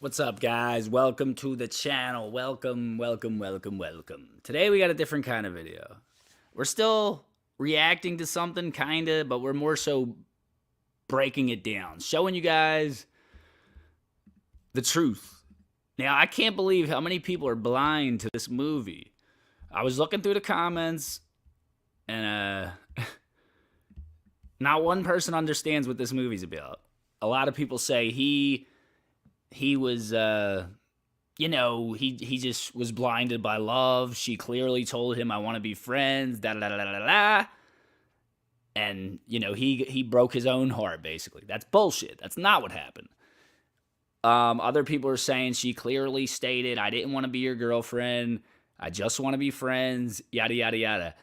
What's up, guys? Welcome to the channel. Welcome. Today we got a different kind of video. We're still reacting to something, kinda, but we're more so breaking it down, showing you guys the truth. Now, I can't believe how many people are blind to this movie. I was looking through the comments, and not one person understands what this movie's about. A lot of people say he was, he just was blinded by love. She clearly told him, I want to be friends, da da da da da da. And, he broke his own heart, basically. That's bullshit. That's not what happened. Other people are saying she clearly stated, I didn't want to be your girlfriend. I just want to be friends, yada, yada, yada.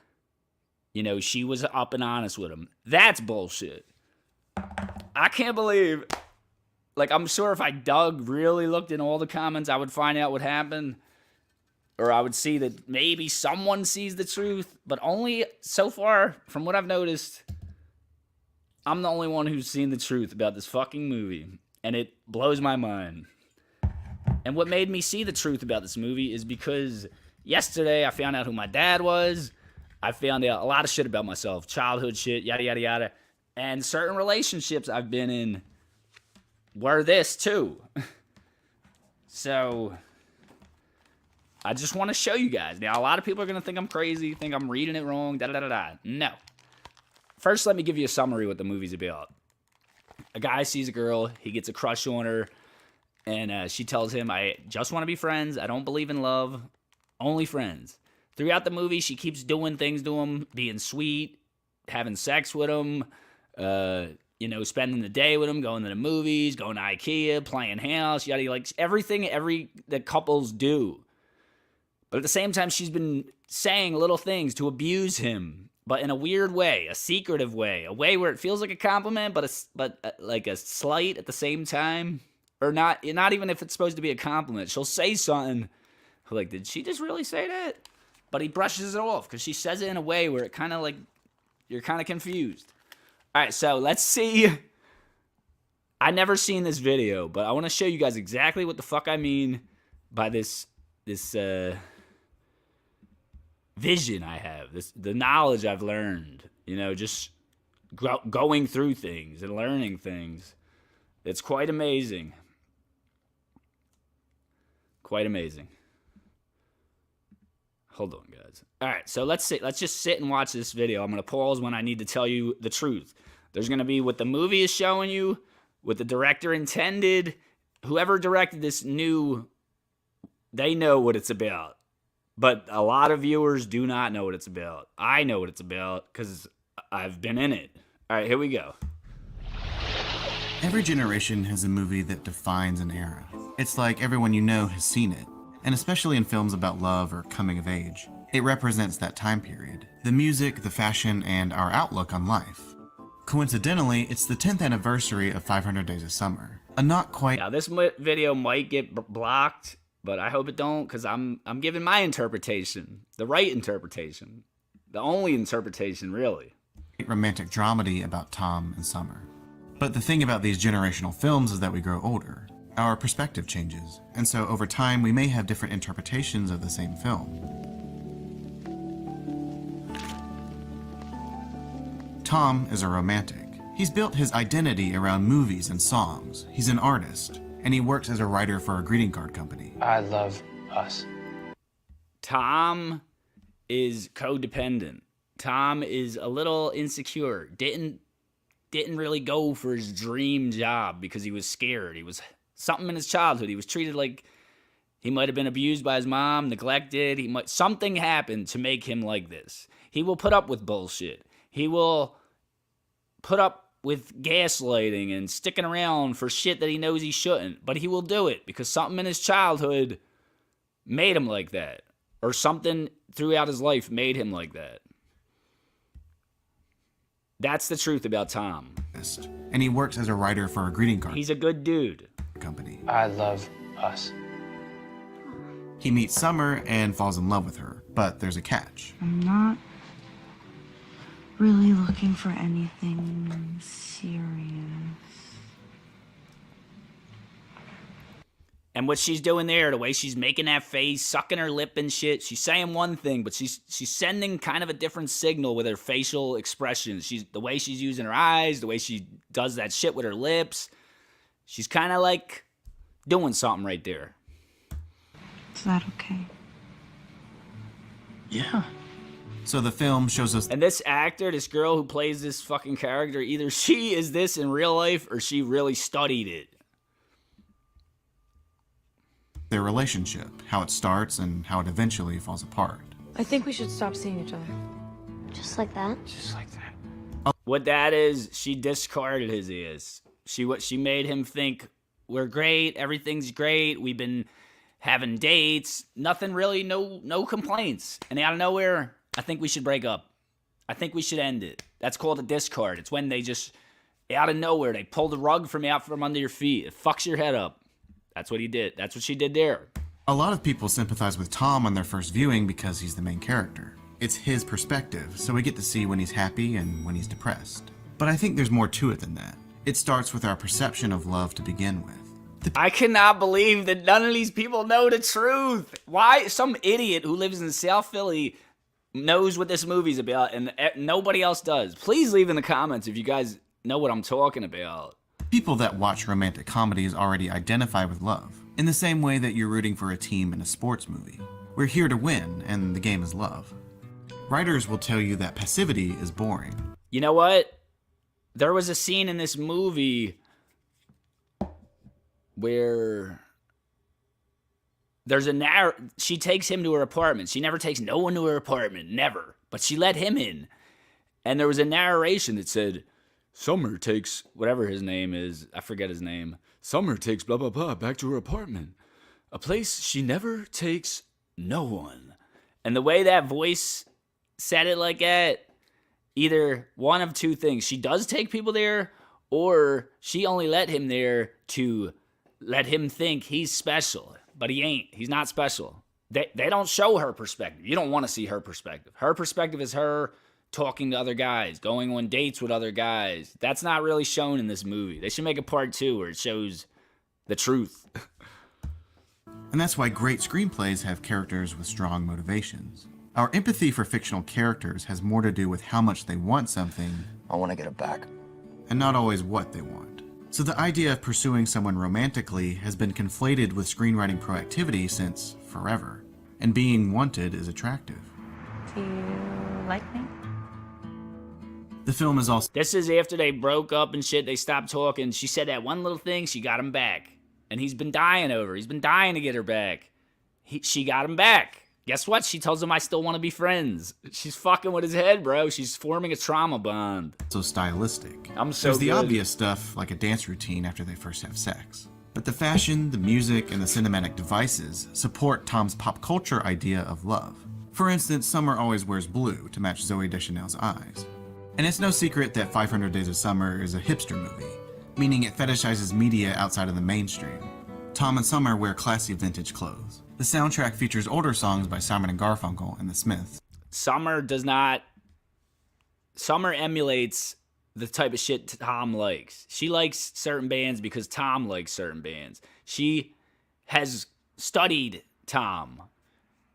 She was up and honest with him. That's bullshit. I can't believe... I'm sure if I really looked in all the comments, I would find out what happened. Or I would see that maybe someone sees the truth. But only so far, from what I've noticed, I'm the only one who's seen the truth about this fucking movie. And it blows my mind. And what made me see the truth about this movie is because yesterday I found out who my dad was. I found out a lot of shit about myself. Childhood shit, yada, yada, yada. And certain relationships I've been in were this too. So I just want to show you guys. Now, a lot of people are going to think I'm crazy, think I'm reading it wrong, da da da da. No. First, let me give you a summary of what the movie's about. A guy sees a girl, he gets a crush on her, and she tells him, I just want to be friends, I don't believe in love, only friends. Throughout the movie, she keeps doing things to him, being sweet, having sex with him, spending the day with him, going to the movies, going to IKEA, playing house, yada, everything that couples do. But at the same time, she's been saying little things to abuse him, but in a weird way, a secretive way, a way where it feels like a compliment, but like a slight at the same time, or not even if it's supposed to be a compliment. She'll say something like, did she just really say that? But he brushes it off because she says it in a way where it kind of you're kind of confused. All right, so let's see. I never seen this video, but I want to show you guys exactly what the fuck I mean by this vision I have, the knowledge I've learned. Just going through things and learning things. It's quite amazing. Quite amazing. Hold on, guys. All right, so let's just sit and watch this video. I'm going to pause when I need to tell you the truth. There's going to be what the movie is showing you, what the director intended. Whoever directed this they know what it's about. But a lot of viewers do not know what it's about. I know what it's about because I've been in it. All right, here we go. Every generation has a movie that defines an era. It's like everyone you know has seen it. And especially in films about love or coming of age, it represents that time period. The music, the fashion, and our outlook on life. Coincidentally, it's the 10th anniversary of 500 Days of Summer. A not quite... Now, this video might get blocked, but I hope it don't, because I'm giving my interpretation. The right interpretation. The only interpretation, really. Romantic dramedy about Tom and Summer. But the thing about these generational films is that we grow older. Our perspective changes, and so over time we may have different interpretations of the same film. Tom is a romantic. He's built his identity around movies and songs. He's an artist, and he works as a writer for a greeting card company. I love us. Tom is codependent. Tom is a little insecure. Didn't really go for his dream job because he was scared. He was... something in his childhood. He was treated like he might have been abused by his mom, neglected. Something happened to make him like this. He will put up with bullshit. He will put up with gaslighting and sticking around for shit that he knows he shouldn't. But he will do it because something in his childhood made him like that. Or something throughout his life made him like that. That's the truth about Tom. And he works as a writer for a greeting card. He's a good dude. Company. I love us. He meets Summer and falls in love with her, but there's a catch. I'm not really looking for anything serious. And what she's doing there, the way she's making that face, sucking her lip and shit, she's saying one thing, but she's sending kind of a different signal with her facial expressions. The way she's using her eyes, the way she does that shit with her lips. She's kind of like doing something right there. Is that okay? Yeah. So the film shows us And this actor, this girl who plays this fucking character, either she is this in real life or she really studied it. their relationship, how it starts and how it eventually falls apart. I think we should stop seeing each other. Just like that? Just like that. What that is, she discarded his ass. She made him think we're great, everything's great, we've been having dates, nothing really, no complaints. And out of nowhere, I think we should break up. I think we should end it. That's called a discard. It's when they just, out of nowhere, they pull the rug out from under your feet. It fucks your head up. That's what he did. That's what she did there. A lot of people sympathize with Tom on their first viewing because he's the main character. It's his perspective, so we get to see when he's happy and when he's depressed. But I think there's more to it than that. It starts with our perception of love to begin with. I cannot believe that none of these people know the truth. Why? Some idiot who lives in South Philly knows what this movie's about and nobody else does. Please leave in the comments if you guys know what I'm talking about. People that watch romantic comedies already identify with love, in the same way that you're rooting for a team in a sports movie. We're here to win, and the game is love. Writers will tell you that passivity is boring. You know what? There was a scene in this movie where there's she takes him to her apartment. She never takes no one to her apartment, never. But she let him in. And there was a narration that said, Summer takes, whatever his name is, I forget his name. Summer takes blah, blah, blah back to her apartment. A place she never takes no one. And the way that voice said it like that, either one of two things. She does take people there, or she only let him there to let him think he's special. But he ain't. He's not special. They don't show her perspective. You don't want to see her perspective. Her perspective is her talking to other guys, going on dates with other guys. That's not really shown in this movie. They should make a part 2 where it shows the truth. And that's why great screenplays have characters with strong motivations. Our empathy for fictional characters has more to do with how much they want something, I want to get it back. and not always what they want. So the idea of pursuing someone romantically has been conflated with screenwriting proactivity since forever, and being wanted is attractive. Do you like me? The film is also This is after they broke up and shit. They stopped talking. She said that one little thing. She got him back. And he's been dying over. He's been dying to get her back. She got him back. Guess what? She tells him I still want to be friends. She's fucking with his head, bro. She's forming a trauma bond. stylistic. I'm so There's the good. obvious stuff, like a dance routine after they first have sex. But the fashion, the music, and the cinematic devices support Tom's pop culture idea of love. For instance, Summer always wears blue to match Zooey Deschanel's eyes. And it's no secret that 500 Days of Summer is a hipster movie, meaning it fetishizes media outside of the mainstream. Tom and Summer wear classy vintage clothes. The soundtrack features older songs by Simon & Garfunkel and the Smiths. Summer emulates the type of shit Tom likes. She likes certain bands because Tom likes certain bands. She has studied Tom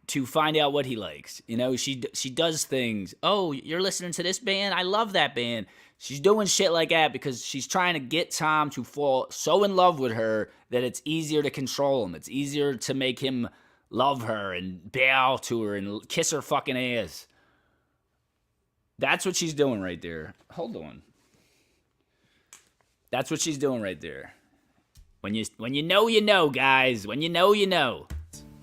to find out what he likes. You know, she does things. Oh, you're listening to this band? I love that band. She's doing shit like that because she's trying to get Tom to fall so in love with her that it's easier to control him. It's easier to make him love her and bow to her and kiss her fucking ass. That's what she's doing right there. Hold on. That's what she's doing right there. When you know, guys. When you know, you know.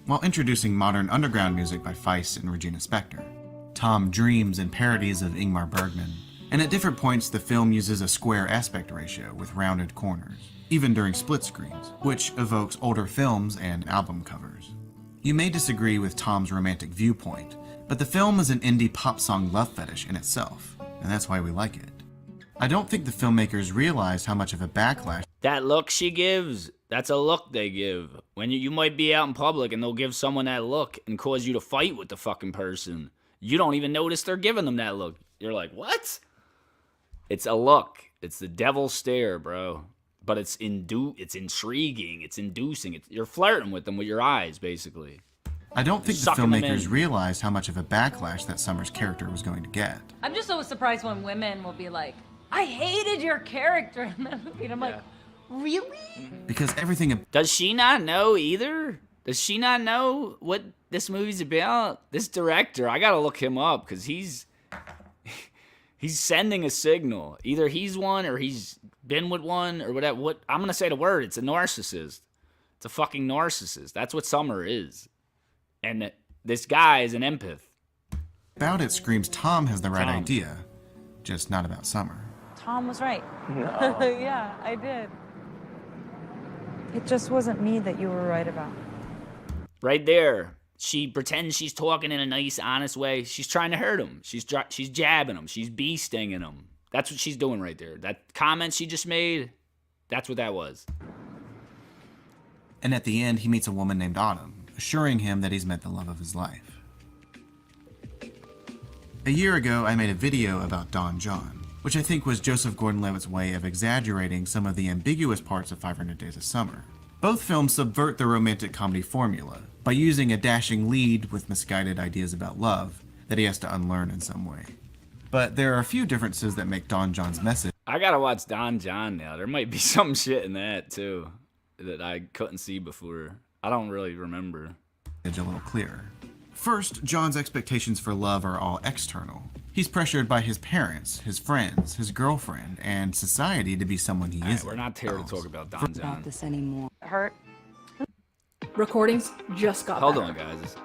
While introducing modern underground music by Feist and Regina Spektor. Tom dreams in parodies of Ingmar Bergman. And at different points, the film uses a square aspect ratio with rounded corners, even during split screens, which evokes older films and album covers. You may disagree with Tom's romantic viewpoint, but the film is an indie pop song love fetish in itself, and that's why we like it. I don't think the filmmakers realized how much of a backlash That look she gives, that's a look they give. When you might be out in public and they'll give someone that look and cause you to fight with the fucking person. You don't even notice they're giving them that look. You're like, what? It's a look. It's the devil's stare, bro. but it's intriguing, it's inducing. You're flirting with them with your eyes, basically. I don't think the Sucking them filmmakers in. realized how much of a backlash that Summer's character was going to get. I'm just so surprised when women will be like, I hated your character in that movie. And I'm like, really? Because everything Does she not know either? Does she not know what this movie's about? This director, I gotta look him up because he's sending a signal. Either he's one or he's been with one or whatever. What I'm gonna say the word. It's a narcissist. It's a fucking narcissist. That's what Summer is. And this guy is an empath. about it screams Tom has the right Tom. idea, just not about Summer. Tom was right. No. Yeah, I did. It just wasn't me that you were right about. Right there. She pretends she's talking in a nice, honest way. She's trying to hurt him. She's jabbing him. She's bee stinging him. That's what she's doing right there. That comment she just made, that's what that was. And at the end, he meets a woman named Autumn, assuring him that he's met the love of his life. A year ago, I made a video about Don John, which I think was Joseph Gordon-Levitt's way of exaggerating some of the ambiguous parts of 500 Days of Summer. Both films subvert the romantic comedy formula by using a dashing lead with misguided ideas about love that he has to unlearn in some way. But there are a few differences that make Don John's message I gotta watch Don John now. There might be some shit in that, too, that I couldn't see before. I don't really remember. a little clearer. First, John's expectations for love are all external. He's pressured by his parents, his friends, his girlfriend, and society to be someone he isn't. We're not here to talk about Don John. this anymore. Hurt? Recordings just got Hold better. on, guys.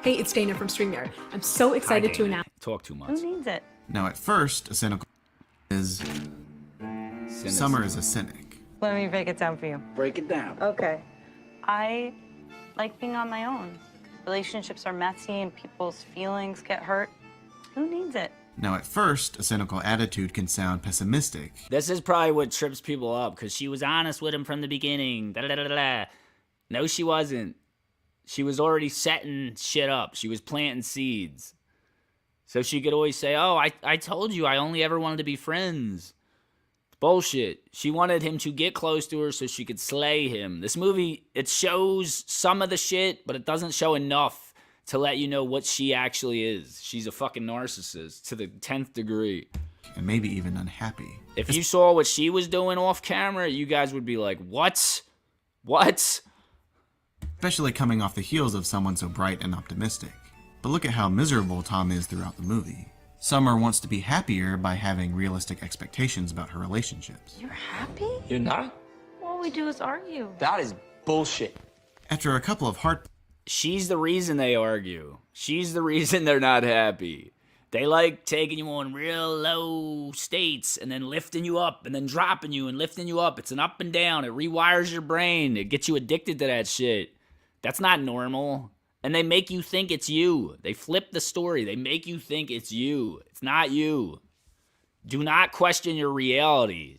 Hey, it's Dana from StreamYard. I'm so excited to announce. Talk too Who much. needs it? Now, at first, a cynical is Summer is a cynic. Let me break it down for you. Break it down. Okay. I like being on my own. Relationships are messy and people's feelings get hurt. Who needs it? Now, at first, a cynical attitude can sound pessimistic, This is probably what trips people up, because she was honest with him from the beginning. Da-da-da-da-da. No, she wasn't. She was already setting shit up. She was planting seeds. So she could always say, oh, I told you I only ever wanted to be friends. Bullshit. She wanted him to get close to her so she could slay him. This movie, it shows some of the shit, but it doesn't show enough to let you know what she actually is. She's a fucking narcissist to the 10th degree. and maybe even unhappy. If you saw what she was doing off camera, you guys would be like, what? What? Especially coming off the heels of someone so bright and optimistic. But look at how miserable Tom is throughout the movie. Summer wants to be happier by having realistic expectations about her relationships. You're happy? You're not? All we do is argue. That is bullshit. After a couple of heart She's the reason they argue. She's the reason they're not happy. They like taking you on real low states and then lifting you up and then dropping you and lifting you up. It's an up and down. It rewires your brain. It gets you addicted to that shit. That's not normal. And they make you think it's you. They flip the story. They make you think it's you. It's not you. Do not question your reality.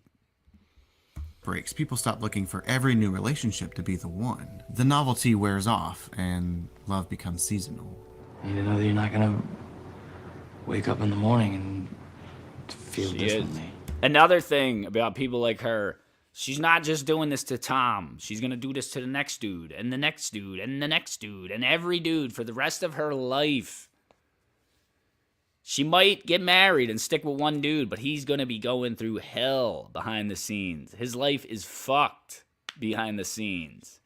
breaks, people stop looking for every new relationship to be the one. The novelty wears off, and love becomes seasonal. You know that you're not gonna wake up in the morning and feel She differently. is. Another thing about people like her, she's not just doing this to Tom. She's going to do this to the next dude, and the next dude, and the next dude, and every dude for the rest of her life. She might get married and stick with one dude, but he's going to be going through hell behind the scenes. His life is fucked behind the scenes.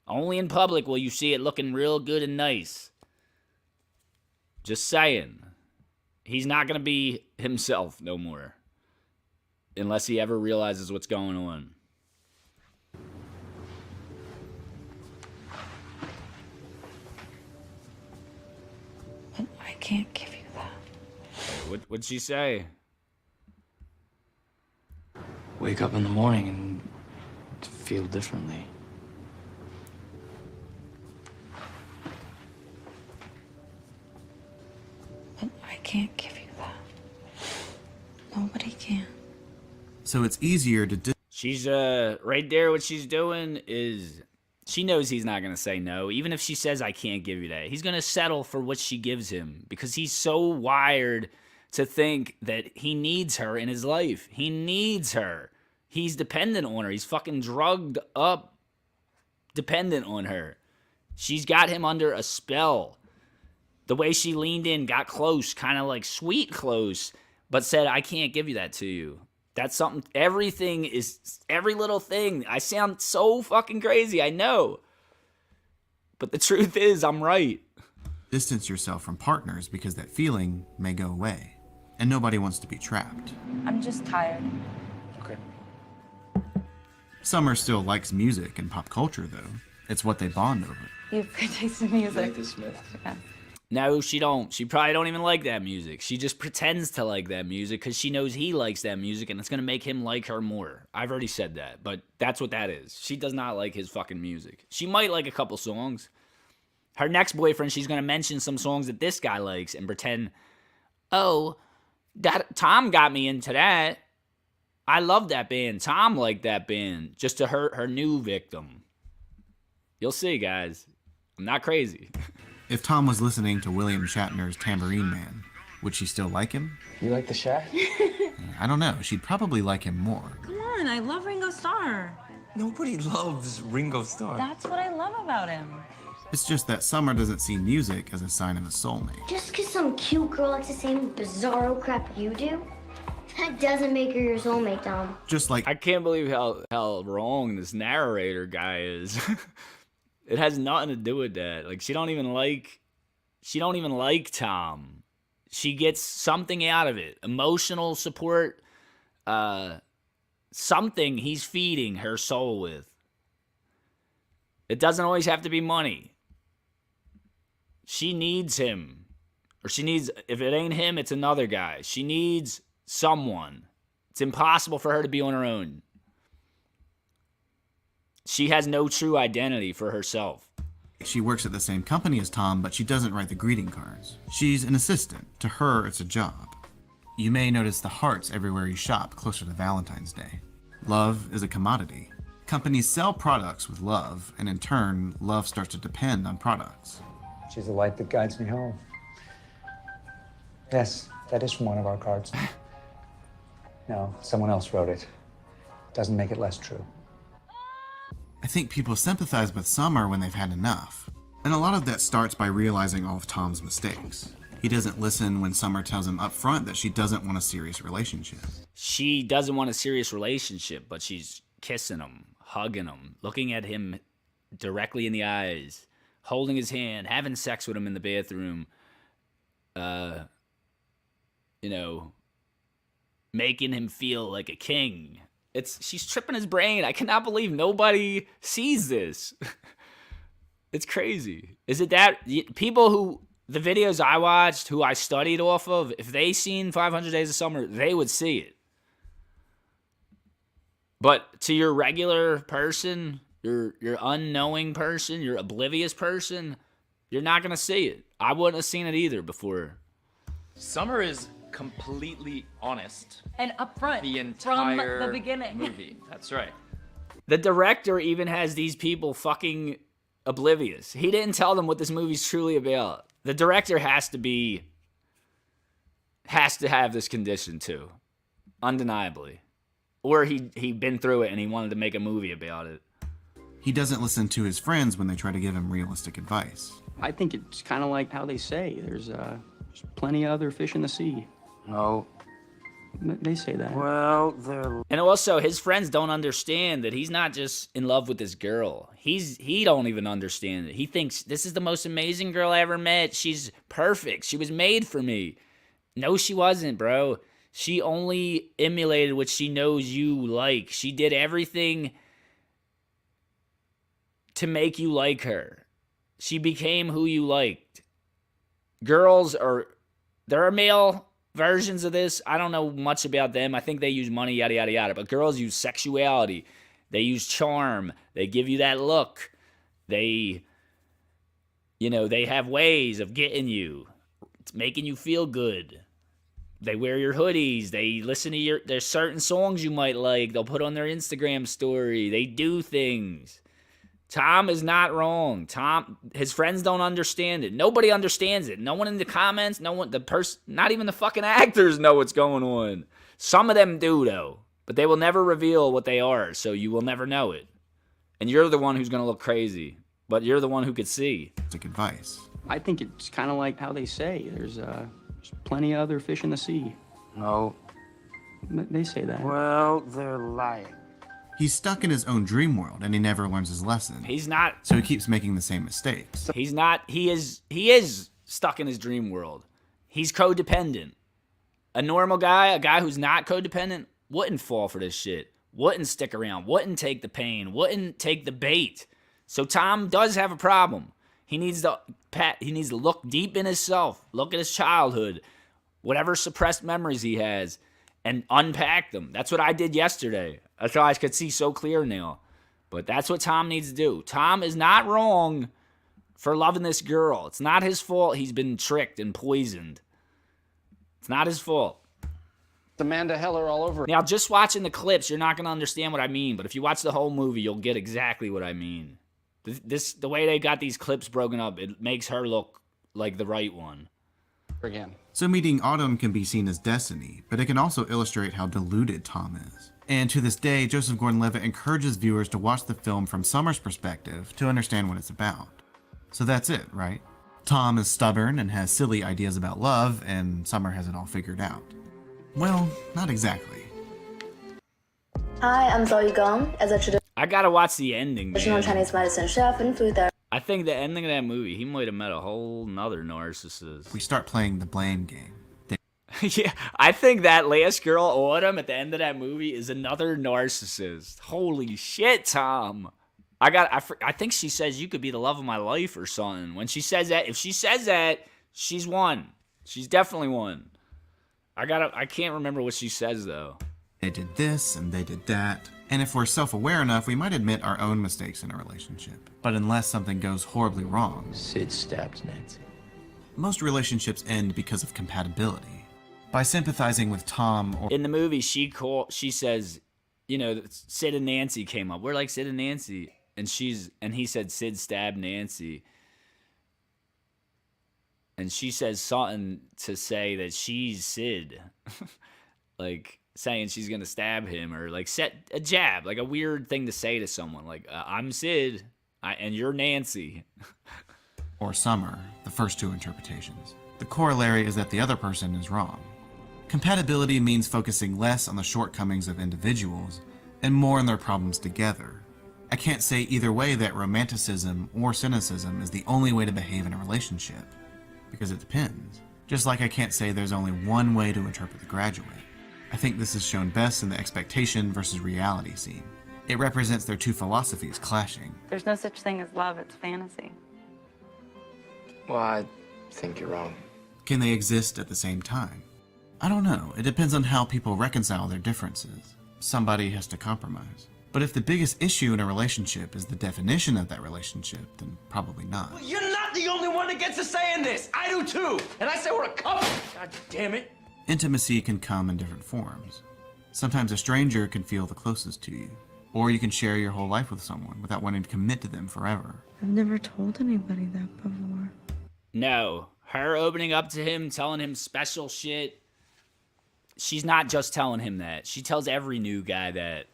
Only in public will you see it looking real good and nice. Just saying. He's not going to be himself no more. Unless he ever realizes what's going on. But I can't give you that. What'd she say? Wake up in the morning and feel differently. But I can't give you that. Nobody can. So it's easier to She's right there. What she's doing is she knows he's not gonna say no. Even if she says I can't give you that, he's gonna settle for what she gives him because he's so wired to think that he needs her in his life. He needs her. He's dependent on her. He's fucking drugged up, dependent on her. She's got him under a spell. The way she leaned in, got close, kind of like sweet close, but said, I can't give you that to you. That's something, everything is, every little thing. I sound so fucking crazy, I know. But the truth is, I'm right. Distance yourself from partners because that feeling may go away. And nobody wants to be trapped. I'm just tired. Okay. Summer still likes music and pop culture, though. It's what they bond over. You have good taste in music. Like this, Smith? Yeah. No, she don't. She probably don't even like that music. She just pretends to like that music because she knows he likes that music and it's going to make him like her more. I've already said that, but that's what that is. She does not like his fucking music. She might like a couple songs. Her next boyfriend, she's going to mention some songs that this guy likes and pretend, oh, that Tom got me into that. I love that band. Tom liked that band. Just to hurt her new victim. You'll see, guys. I'm not crazy. If Tom was listening to William Shatner's Tambourine Man, would she still like him? You like the Shack? I don't know. She'd probably like him more. Come on, I love Ringo Starr. Nobody loves Ringo Starr. That's what I love about him. It's just that Summer doesn't see music as a sign of a soulmate. Just because some cute girl likes the same bizarro crap you do, that doesn't make her your soulmate, Tom. Just like I can't believe how wrong this narrator guy is. It has nothing to do with that. Like she don't even like Tom. She gets something out of it. Emotional support, something he's feeding her soul with. It doesn't always have to be money. She needs him. Or she needs, if it ain't him, it's another guy. She needs someone. It's impossible for her to be on her own. She has no true identity for herself. she works at the same company as Tom, but she doesn't write the greeting cards. She's an assistant. To her, it's a job. You may notice the hearts everywhere you shop closer to Valentine's Day. Love is a commodity. Companies sell products with love, and in turn, love starts to depend on products. She's the light that guides me home. Yes, that is from one of our cards. No, someone else wrote it. Doesn't make it less true. I think people sympathize with Summer when they've had enough. And a lot of that starts by realizing all of Tom's mistakes. He doesn't listen when Summer tells him up front that she doesn't want a serious relationship. She doesn't want a serious relationship, but she's kissing him, hugging him, looking at him directly in the eyes, holding his hand, having sex with him in the bathroom, making him feel like a king. She's tripping his brain. I cannot believe nobody sees this. It's crazy. Is it that people who, the videos I watched, who I studied off of, if they seen 500 Days of Summer, they would see it. But to your regular person, your unknowing person, your oblivious person, you're not going to see it. I wouldn't have seen it either before. Summer is completely honest And upfront the entire from the beginning. movie. That's right. The director even has these people fucking oblivious. He didn't tell them what this movie's truly about. The director has to have this condition too. Undeniably. Or he'd been through it and he wanted to make a movie about it. He doesn't listen to his friends when they try to give him realistic advice. I think it's kind of like how they say there's plenty of other fish in the sea. No. They say that. Well, they're... And also, his friends don't understand that he's not just in love with this girl. He don't even understand it. He thinks, this is the most amazing girl I ever met. She's perfect. She was made for me. No, she wasn't, bro. She only emulated what she knows you like. She did everything to make you like her. She became who you liked. There are male versions of this. I don't know much about them. I think they use money, yada, yada, yada. But girls use sexuality. They use charm. They give you that look. They have ways of getting you. It's making you feel good. They wear your hoodies. They listen to there's certain songs you might like. They'll put on their Instagram story. They do things. Tom is not wrong. His friends don't understand it. Nobody understands it. No one in the comments, not even the fucking actors know what's going on. Some of them do, though. But they will never reveal what they are, so you will never know it. And you're the one who's going to look crazy, but you're the one who could see. Advice. I think it's kind of like how they say there's plenty of other fish in the sea. No. They say that. Well, they're lying. He's stuck in his own dream world and he never learns his lesson. He's not. So he keeps making the same mistakes. He's not. He is stuck in his dream world. He's codependent. A normal guy, a guy who's not codependent, wouldn't fall for this shit. Wouldn't stick around. Wouldn't take the pain. Wouldn't take the bait. So Tom does have a problem. He needs to look deep in himself. Look at his childhood, whatever suppressed memories he has, and unpack them. That's what I did yesterday. That's why I could see so clear now. But that's what Tom needs to do. Tom is not wrong for loving this girl. It's not his fault he's been tricked and poisoned. It's not his fault. Amanda Heller all over. Now, just watching the clips, you're not going to understand what I mean. But if you watch the whole movie, you'll get exactly what I mean. The way they got these clips broken up, it makes her look like the right one. Again. So meeting Autumn can be seen as destiny, but it can also illustrate how deluded Tom is. And to this day, Joseph Gordon-Levitt encourages viewers to watch the film from Summer's perspective to understand what it's about. So that's it, right? Tom is stubborn and has silly ideas about love, and Summer has it all figured out. Well, not exactly. Hi, I'm Zoe Gong. As a I gotta watch the ending, traditional man. Chinese medicine chef and food therapist. I think the ending of that movie, he might have met a whole nother narcissist. We start playing the blame game. Yeah, I think that last girl, Autumn, at the end of that movie is another narcissist. Holy shit, Tom. I think she says you could be the love of my life or something. When she says that, if she says that, she's won. She's definitely won. I can't remember what she says, though. They did this and they did that. And if we're self-aware enough, we might admit our own mistakes in a relationship. But unless something goes horribly wrong, Sid stabs Nancy. most relationships end because of compatibility. By sympathizing with Tom or In the movie, she says, you know, Sid and Nancy came up. We're like Sid and Nancy. And he said Sid stabbed Nancy. And she says something to say that she's Sid. Like, saying she's going to stab him or, like, set a jab. Like, a weird thing to say to someone. Like, I'm Sid, and you're Nancy. or Summer, the first two interpretations. The corollary is that the other person is wrong. Compatibility means focusing less on the shortcomings of individuals and more on their problems together. I can't say either way that romanticism or cynicism is the only way to behave in a relationship, because it depends. Just like I can't say there's only one way to interpret The Graduate. I think this is shown best in the expectation versus reality scene. It represents their two philosophies clashing. There's no such thing as love, it's fantasy. Well, I think you're wrong. Can they exist at the same time? I don't know. It depends on how people reconcile their differences. Somebody has to compromise. But if the biggest issue in a relationship is the definition of that relationship, then probably not. You're not the only one that gets a say in this. I do too. And I say we're a couple. God damn it. Intimacy can come in different forms. Sometimes a stranger can feel the closest to you, or you can share your whole life with someone without wanting to commit to them forever. I've never told anybody that before. No. Her opening up to him, telling him special shit. She's not just telling him that. She tells every new guy that.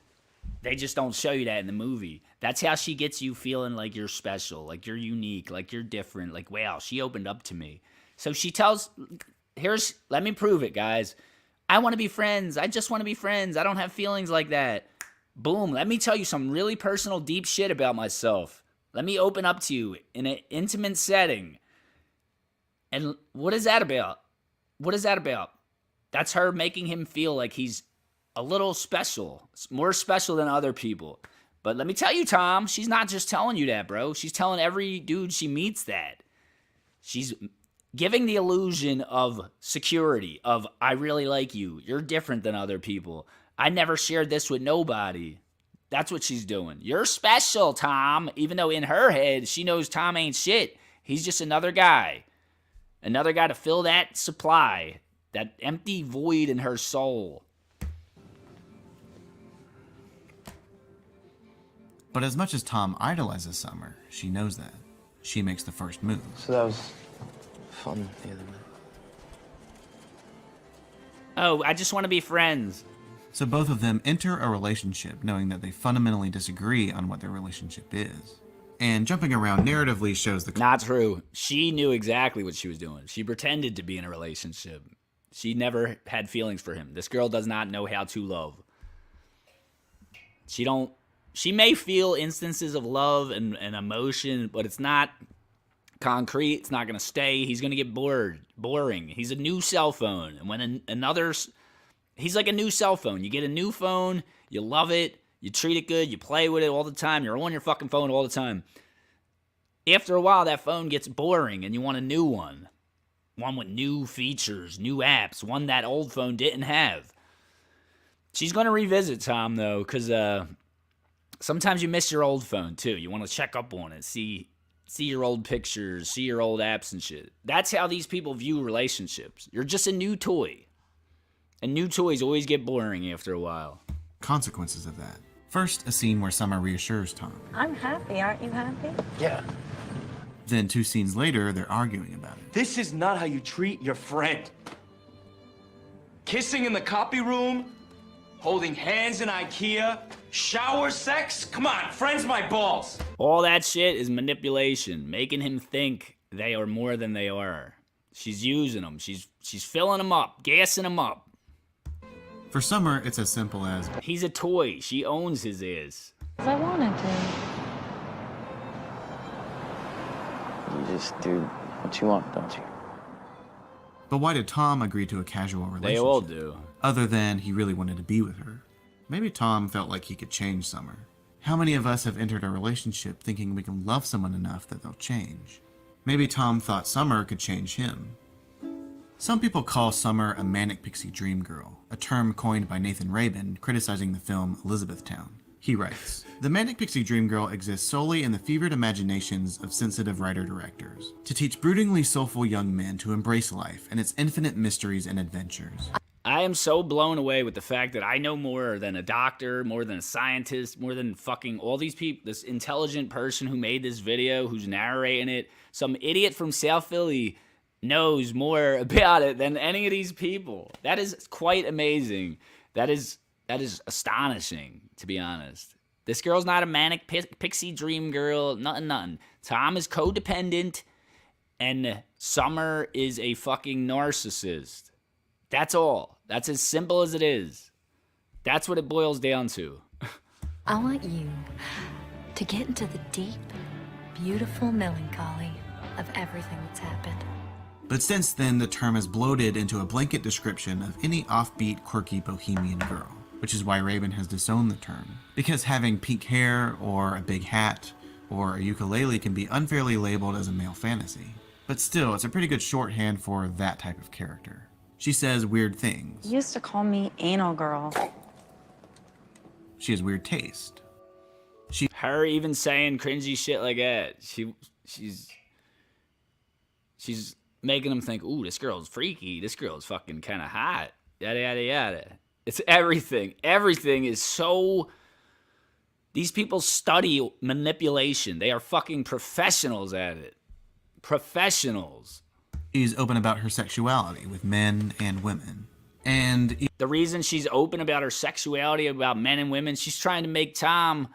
They just don't show you that in the movie. That's how she gets you feeling like you're special, like you're unique, like you're different. Like, wow, she opened up to me. So she tells, let me prove it, guys. I want to be friends. I just want to be friends. I don't have feelings like that. Boom, let me tell you some really personal, deep shit about myself. Let me open up to you in an intimate setting. And what is that about? What is that about? That's her making him feel like he's a little special, more special than other people. But let me tell you, Tom, she's not just telling you that, bro. She's telling every dude she meets that. She's giving the illusion of security, of I really like you. You're different than other people. I never shared this with nobody. That's what she's doing. You're special, Tom. Even though in her head, she knows Tom ain't shit. He's just another guy. Another guy to fill that supply, that empty void in her soul. But as much as Tom idolizes Summer, she knows that. She makes the first move. So that was fun the other night. Oh, I just want to be friends. So both of them enter a relationship knowing that they fundamentally disagree on what their relationship is. And jumping around narratively shows the... Not true. She knew exactly what she was doing. She pretended to be in a relationship. She never had feelings for him. This girl does not know how to love. She may feel instances of love and emotion, but it's not concrete. It's not going to stay. He's going to get boring. He's a new cell phone. And when he's like a new cell phone. You get a new phone, you love it, you treat it good, you play with it all the time, you're on your fucking phone all the time. After a while, that phone gets boring and you want a new one. One with new features, new apps, one that old phone didn't have. She's going to revisit Tom, though, because sometimes you miss your old phone, too. You want to check up on it, see your old pictures, see your old apps and shit. That's how these people view relationships. You're just a new toy. And new toys always get boring after a while. Consequences of that. First, a scene where Summer reassures Tom. I'm happy. Aren't you happy? Yeah. Then 2 scenes later, they're arguing about it. This is not how you treat your friend. Kissing in the copy room, holding hands in IKEA, shower sex? Come on, friends my balls. All that shit is manipulation, making him think they are more than they are. She's using them. She's filling them up, gassing them up. For Summer, it's as simple as... He's a toy. She owns his ass. I wanted to. You just do what you want, don't you? But why did Tom agree to a casual relationship? They all do. Other than he really wanted to be with her. Maybe Tom felt like he could change Summer. How many of us have entered a relationship thinking we can love someone enough that they'll change? Maybe Tom thought Summer could change him. Some people call Summer a manic pixie dream girl, a term coined by Nathan Rabin criticizing the film Elizabethtown. He writes, "The manic pixie dream girl exists solely in the fevered imaginations of sensitive writer-directors, to teach broodingly soulful young men to embrace life and its infinite mysteries and adventures." I am so blown away with the fact that I know more than a doctor, more than a scientist, more than fucking all these people, this intelligent person who made this video, who's narrating it. Some idiot from South Philly knows more about it than any of these people. That is quite amazing. That is astonishing, to be honest. This girl's not a manic pixie dream girl, nothing. Tom is codependent, and Summer is a fucking narcissist. That's all. That's as simple as it is. That's what it boils down to. I want you to get into the deep, beautiful melancholy of everything that's happened. But since then, the term has bloated into a blanket description of any offbeat, quirky bohemian girl, which is why Rabin has disowned the term. Because having pink hair, or a big hat, or a ukulele can be unfairly labeled as a male fantasy. But still, it's a pretty good shorthand for that type of character. She says weird things. You used to call me anal girl. She has weird taste. Her even saying cringy shit like that, she's making them think, ooh, this girl's freaky, this girl's fucking kind of hot, yada, yada, yada. It's everything. Everything is so... These people study manipulation. They are fucking professionals at it. Professionals. She's open about her sexuality with men and women. And the reason she's open about her sexuality, about men and women, she's trying to make Tom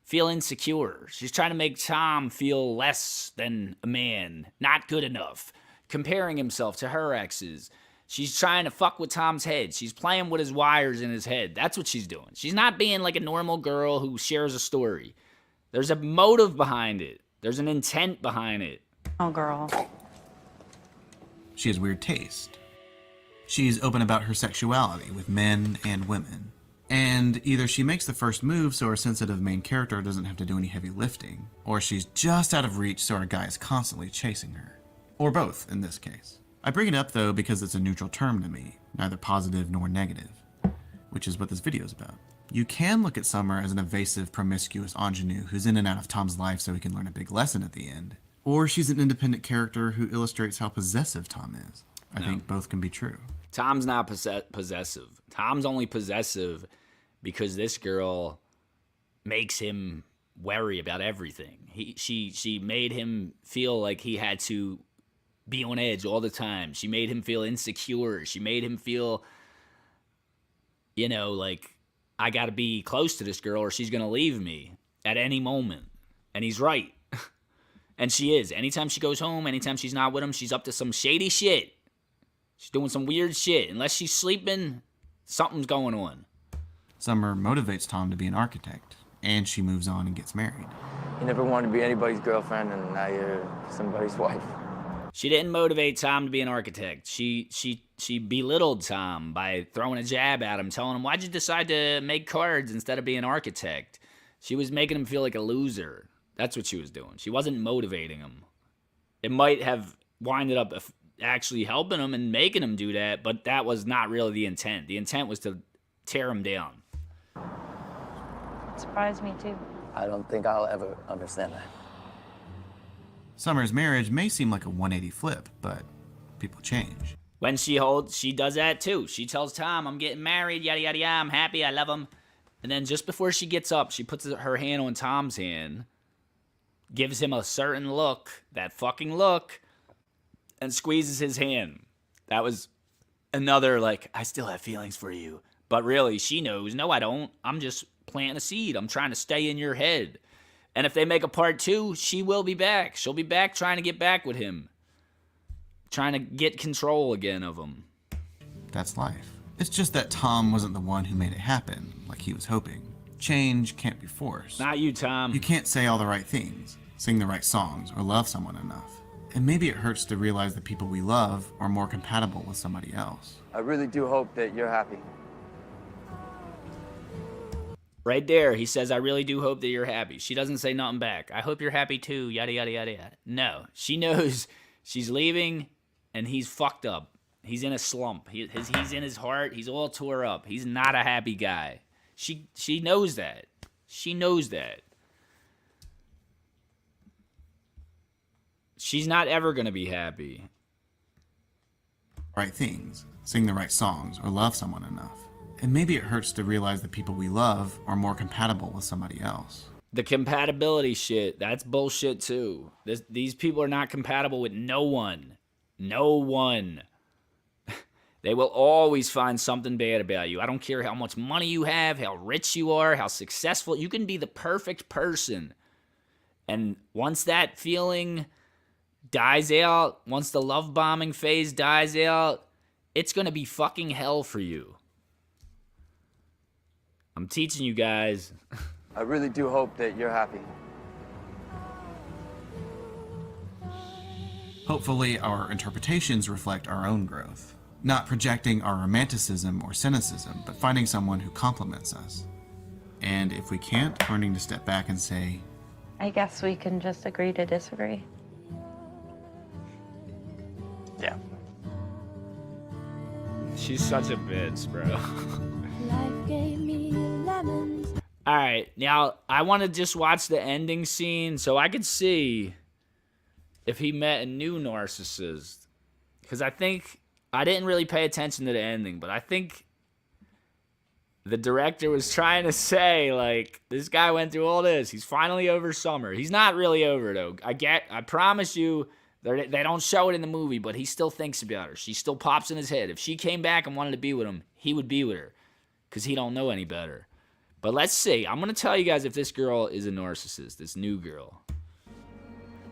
feel insecure. She's trying to make Tom feel less than a man, not good enough, comparing himself to her exes. She's trying to fuck with Tom's head. She's playing with his wires in his head. That's what she's doing. She's not being like a normal girl who shares a story. There's a motive behind it. There's an intent behind it. Oh, girl. She has weird taste. She's open about her sexuality with men and women. And either she makes the first move so our sensitive main character doesn't have to do any heavy lifting, or she's just out of reach so our guy is constantly chasing her. Or both, in this case. I bring it up though because it's a neutral term to me, neither positive nor negative, which is what this video is about. You can look at Summer as an evasive, promiscuous ingenue who's in and out of Tom's life so he can learn a big lesson at the end. Or she's an independent character who illustrates how possessive Tom is. I think both can be true. Tom's not possessive. Tom's only possessive because this girl makes him worry about everything. She made him feel like he had to be on edge all the time. She made him feel insecure. She made him feel you know, like, I got to be close to this girl or she's going to leave me at any moment. And he's right. And she is. Anytime she goes home, anytime she's not with him, she's up to some shady shit. She's doing some weird shit. Unless she's sleeping, something's going on. Summer motivates Tom to be an architect, and she moves on and gets married. You never wanted to be anybody's girlfriend, and now you're somebody's wife. She didn't motivate Tom to be an architect. She belittled Tom by throwing a jab at him, telling him, why'd you decide to make cards instead of being an architect? She was making him feel like a loser. That's what she was doing. She wasn't motivating him. It might have winded up actually helping him and making him do that, but that was not really the intent. The intent was to tear him down. It surprised me too. I don't think I'll ever understand that. Summer's marriage may seem like a 180 flip, but people change. When she does that too. She tells Tom, I'm getting married, yada, yada, yada, I'm happy, I love him. And then just before she gets up, she puts her hand on Tom's hand, gives him a certain look, that fucking look, and squeezes his hand. That was another, like, I still have feelings for you. But really, she knows, no, I don't. I'm just planting a seed. I'm trying to stay in your head. And if they make a part 2, she will be back. She'll be back trying to get back with him. Trying to get control again of him. That's life. It's just that Tom wasn't the one who made it happen, like he was hoping. Change can't be forced. Not you, Tom. You can't say all the right things, sing the right songs, or love someone enough. And maybe it hurts to realize the people we love are more compatible with somebody else. I really do hope that you're happy. Right there, he says, I really do hope that you're happy. She doesn't say nothing back. I hope you're happy too, yada, yada, yada, yada. No, she knows she's leaving and he's fucked up. He's in a slump. He's in his heart. He's all tore up. He's not a happy guy. She knows that. She knows that. She's not ever going to be happy. Right things, sing the right songs, or love someone enough. And maybe it hurts to realize the people we love are more compatible with somebody else. The compatibility shit, that's bullshit too. These people are not compatible with no one. No one. They will always find something bad about you. I don't care how much money you have, how rich you are, how successful. You can be the perfect person. And once that feeling dies out, once the love bombing phase dies out, it's going to be fucking hell for you. I'm teaching you guys. I really do hope that you're happy. Hopefully, our interpretations reflect our own growth. Not projecting our romanticism or cynicism, but finding someone who complements us. And if we can't, learning to step back and say, I guess we can just agree to disagree. Yeah. She's such a bitch, bro. Life gave me lemons. All right, now I want to just watch the ending scene so I could see if he met a new narcissist. Because I think I didn't really pay attention to the ending, but I think the director was trying to say, like, this guy went through all this. He's finally over Summer. He's not really over, though. I promise you, they don't show it in the movie, but he still thinks about her. She still pops in his head. If she came back and wanted to be with him, he would be with her because he don't know any better. But let's see. I'm going to tell you guys if this girl is a narcissist, this new girl.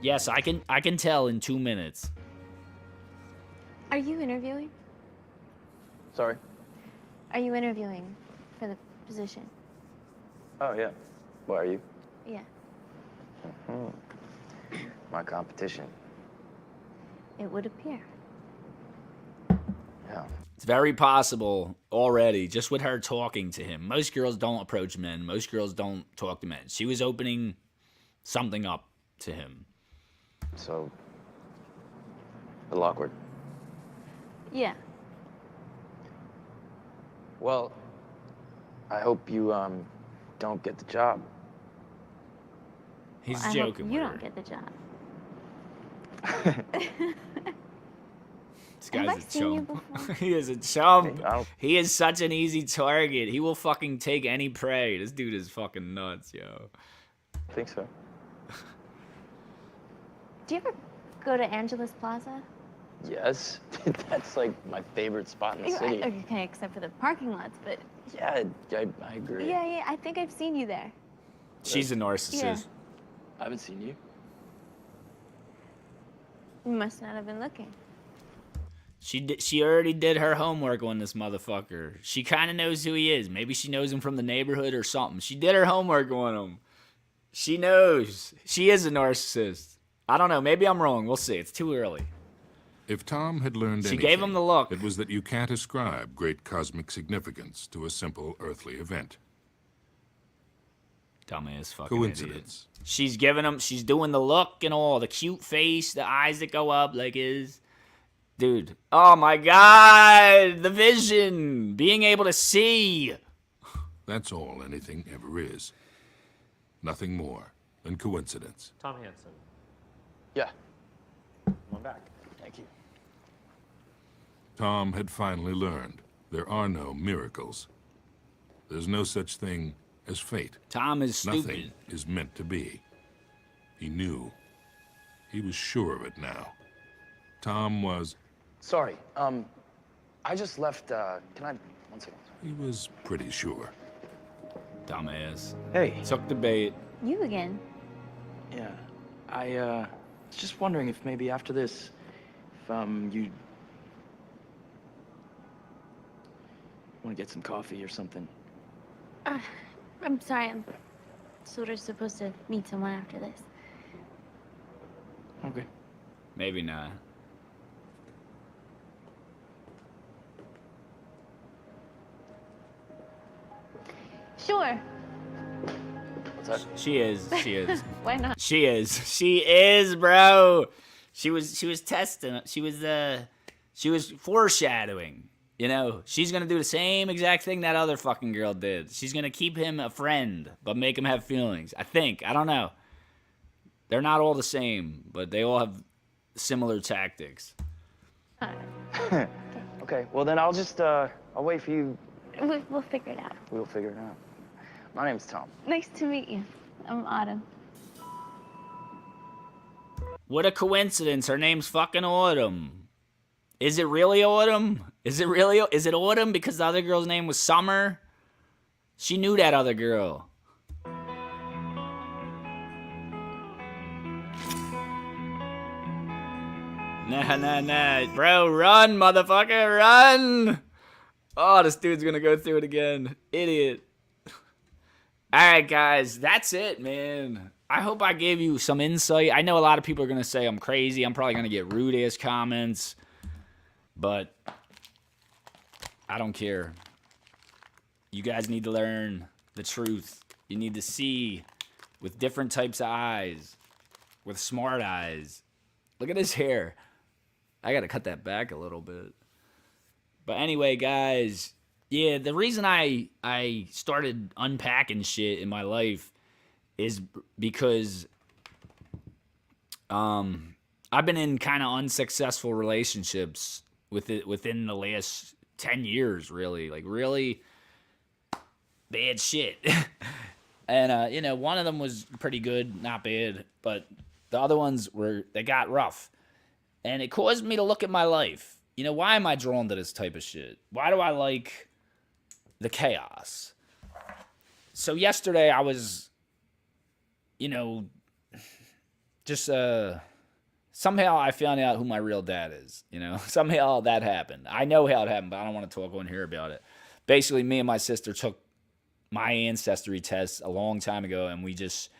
Yes, I can tell in 2 minutes. Are you interviewing? Sorry? Are you interviewing for the position? Oh, yeah. Why are you? Yeah. My competition. It would appear. Yeah. It's very possible already, just with her talking to him. Most girls don't approach men. Most girls don't talk to men. She was opening something up to him. So, a little awkward. Yeah. Well, I hope you, don't get the job. He's I joking hope you with don't her. get the job. This guy's Have I a seen you chump. before? He is a chump. I'll- He is such an easy target. He will fucking take any prey. This dude is fucking nuts, yo. I think so. Do you ever go to Angeles Plaza? Yes. That's like my favorite spot in the city. Okay, except for the parking lots, but Yeah, I agree. Yeah, I think I've seen you there. She's a narcissist. Yeah. I haven't seen you. You must not have been looking. She already did her homework on this motherfucker. She kind of knows who he is. Maybe she knows him from the neighborhood or something. She did her homework on him. She knows. She is a narcissist. I don't know. Maybe I'm wrong. We'll see. It's too early. If Tom had learned She anything, gave him the look. it was that you can't ascribe great cosmic significance to a simple earthly event. Dumbass fucking Coincidence. idiot. She's giving him, she's doing the look and all, the cute face, the eyes that go up like his. Dude. Oh my God. The vision. Being able to see. That's all anything ever is. Nothing more than coincidence. Tom Hansen. Yeah. Come on back. Thank you. Tom had finally learned there are no miracles. There's no such thing as fate. Tom is stupid. Nothing is meant to be. He knew. He was sure of it now. Tom was... Sorry, I just left, can I, one second. He was pretty sure. Dumbass. Hey. Took the bait. You again? Yeah, I, was just wondering if maybe after this, if, you want to get some coffee or something. I'm sorry, I'm sort of supposed to meet someone after this. Okay. Maybe not. Sure. What's that? She is. She is. Why not? She is. She is, bro. She was testing. She was foreshadowing. You know, she's gonna do the same exact thing that other fucking girl did. She's gonna keep him a friend, but make him have feelings. I think. I don't know. They're not all the same, but they all have similar tactics. Okay, well then I'll just, I'll wait for you. We'll figure it out. We'll figure it out. My name's Tom. Nice to meet you. I'm Autumn. What a coincidence. Her name's fucking Autumn. Is it really Autumn? Is it Autumn because the other girl's name was Summer? She knew that other girl. Nah. Bro, run, motherfucker, run! Oh, this dude's gonna go through it again. Idiot. Alright, guys, that's it, man. I hope I gave you some insight. I know a lot of people are gonna say I'm crazy. I'm probably gonna get rude-ass comments. But I don't care. You guys need to learn the truth. You need to see with different types of eyes. With smart eyes. Look at his hair. I gotta cut that back a little bit. But anyway, guys, yeah, the reason I started unpacking shit in my life is because I've been in kind of unsuccessful relationships within the last 10 years, really. Like, really bad shit. And, you know, one of them was pretty good, not bad, but the other ones they got rough. And it caused me to look at my life. You know, why am I drawn to this type of shit? Why do I like the chaos? So yesterday I was, you know, just, somehow I found out who my real dad is, you know? Somehow that happened. I know how it happened, but I don't want to talk on here about it. Basically, me and my sister took my ancestry tests a long time ago, and we just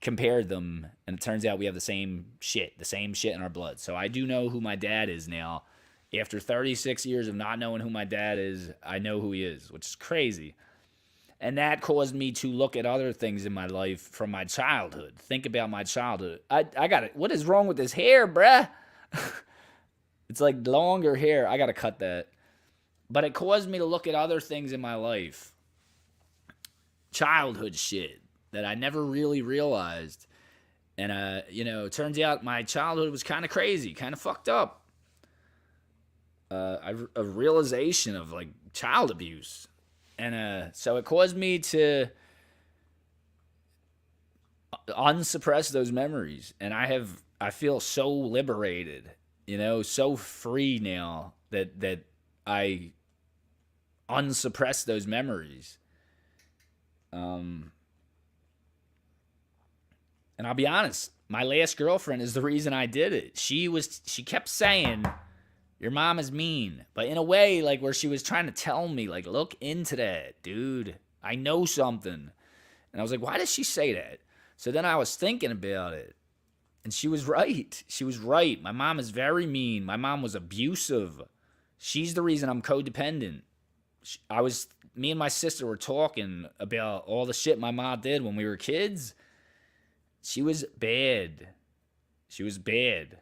compared them, and it turns out we have the same shit in our blood. So I do know who my dad is now. After 36 years of not knowing who my dad is, I know who he is, which is crazy. And that caused me to look at other things in my life from my childhood. Think about my childhood. I got it. What is wrong with this hair, bruh? It's like longer hair. I got to cut that. But it caused me to look at other things in my life. Childhood shit that I never really realized. And, you know, it turns out my childhood was kind of crazy, kind of fucked up. A realization of, like, child abuse. And so it caused me to unsuppress those memories. And I feel so liberated, you know, so free now that I unsuppress those memories. And I'll be honest, my last girlfriend is the reason I did it. She kept saying, your mom is mean, but in a way, like, where she was trying to tell me, like, look into that, dude. I know something. And I was like, why does she say that? So then I was thinking about it, and she was right. She was right. My mom is very mean. My mom was abusive. She's the reason I'm codependent. Me and my sister were talking about all the shit my mom did when we were kids. She was bad. She was bad.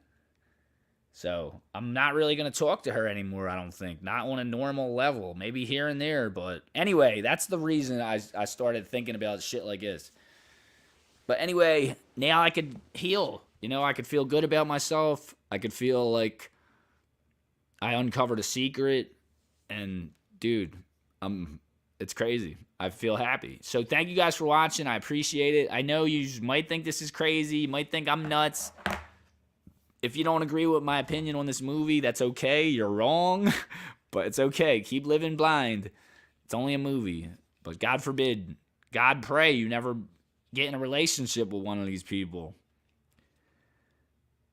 So I'm not really going to talk to her anymore, I don't think. Not on a normal level. Maybe here and there. But anyway, that's the reason I started thinking about shit like this. But anyway, now I could heal. You know, I could feel good about myself. I could feel like I uncovered a secret. And, dude, it's crazy. I feel happy. So thank you guys for watching. I appreciate it. I know you might think this is crazy. You might think I'm nuts. If you don't agree with my opinion on this movie, that's okay. You're wrong. But it's okay. Keep living blind. It's only a movie. But God forbid, God pray you never get in a relationship with one of these people.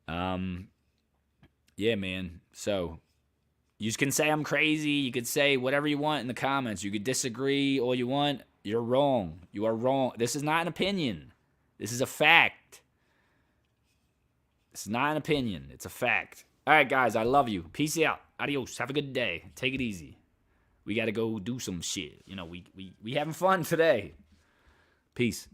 Yeah, man. So you can say I'm crazy. You could say whatever you want in the comments. You could disagree all you want. You're wrong. You are wrong. This is not an opinion. This is a fact. This is not an opinion. It's a fact. All right, guys. I love you. Peace out. Adios. Have a good day. Take it easy. We got to go do some shit. You know, we having fun today. Peace.